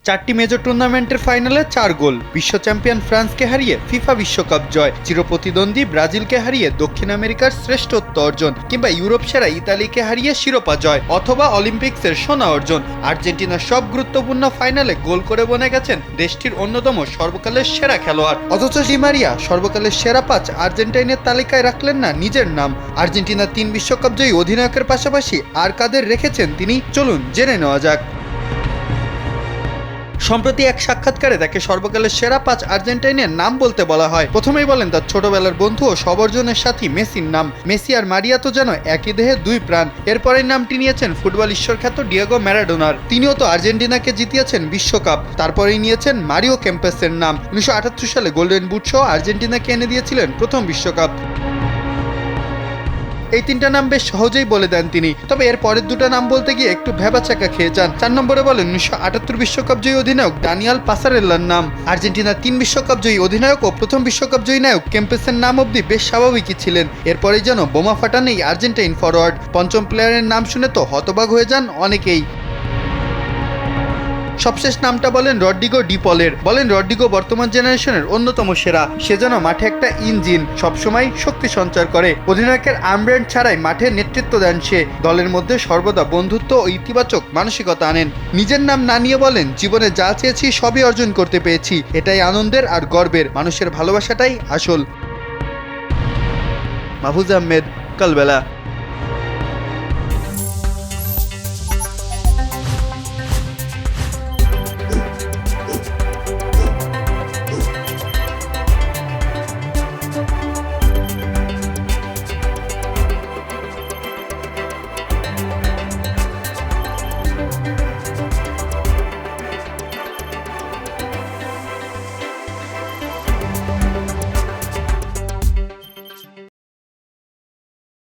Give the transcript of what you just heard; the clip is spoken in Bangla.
4টি মেজর টুর্নামেন্টের ফাইনালে 4 গোল, বিশ্ব চ্যাম্পিয়ন ফ্রান্সকে হারিয়ে ফিফা বিশ্বকাপ জয়, চিরপ্রতিদ্বন্দ্বী ব্রাজিলকে হারিয়ে দক্ষিণ আমেরিকার শ্রেষ্ঠত্ব অর্জন, কিংবা ইউরোপ সেরা ইতালিকে হারিয়ে শিরোপা জয় অথবা অলিম্পিক্সের সোনা অর্জন। আর্জেন্টিনা সব গুরুত্বপূর্ণ ফাইনালে গোল করে বনে গেছেন দেশটির অন্যতম সর্বকালের সেরা খেলোয়াড়। অথচ ডি মারিয়া সর্বকালের সেরা 5 আর্জেন্টাইনের তালিকায় রাখলেন না নিজের নাম। আর্জেন্টিনা 3 বিশ্বকাপ জয়ী অধিনায়কের পাশাপাশি আর কাদের রেখেছেন তিনি, চলুন জেনে নেওয়া যাক। সম্প্রতি এক সাক্ষাৎকারে তাকে সর্বকালের সেরা 5 আর্জেন্টাইনের নাম বলতে বলা হয়। প্রথমেই বলেন তার ছোটবেলার বন্ধু ও সবর্জনের সাথী মেসির নাম। মেসি আর মারিয়া তো যেন একই দেহে দুই প্রাণ। এরপরেই নামটি নিয়েছেন ফুটবল ঈশ্বরখ্যাত ডিয়েগো ম্যারাডোনার। তিনিও তো আর্জেন্টিনাকে জিতিয়েছেন বিশ্বকাপ। তারপরেই নিয়েছেন মারিও কেম্পেসের নাম। 1978 সালে গোল্ডেন বুট সহ আর্জেন্টিনাকে এনে দিয়েছিলেন প্রথম বিশ্বকাপ। এই 3টা নাম বেশ সহজেই বলে দেন তিনি, তবে এর পরের 2টা নাম বলতে গিয়ে একটু ভেবাচাকা খেয়ে যান। 4 নম্বরে বলেন 1978 বিশ্বকাপ জয়ী অধিনায়ক দানিয়াল পাসারেল্লার নাম। আর্জেন্টিনার 3 বিশ্বকাপ জয়ী অধিনায়ক ও প্রথম বিশ্বকাপ জয়ী নায়ক কেম্পেসের নাম অবধি বেশ স্বাভাবিকই ছিলেন। এরপরেই যেন বোমা ফাটান এই আর্জেন্টাইন ফরওয়ার্ড। পঞ্চম প্লেয়ারের নাম শুনে তো হতবাক হয়ে যান অনেকেই। সবশেষ নামটা বলেন রড্রিগো ডি পলের। বলেন রড্রিগো বর্তমান জেনারেশনের অন্যতম সেরা। সে যেন মাঠে একটা ইঞ্জিন, সবসময় শক্তি সঞ্চার করে। অধিনায়কের আর্মব্যান্ড ছাড়াই মাঠে নেতৃত্ব দেন সে। দলের মধ্যে সর্বদা বন্ধুত্ব ও ইতিবাচক মানসিকতা আনেন। নিজের নাম না নিয়ে বলেন, জীবনে যা চেয়েছি সবই অর্জন করতে পেরেছি, এটাই আনন্দের আর গর্বের। মানুষের ভালোবাসাটাই আসল। মাহফুজ আহমেদ, কালবেলা।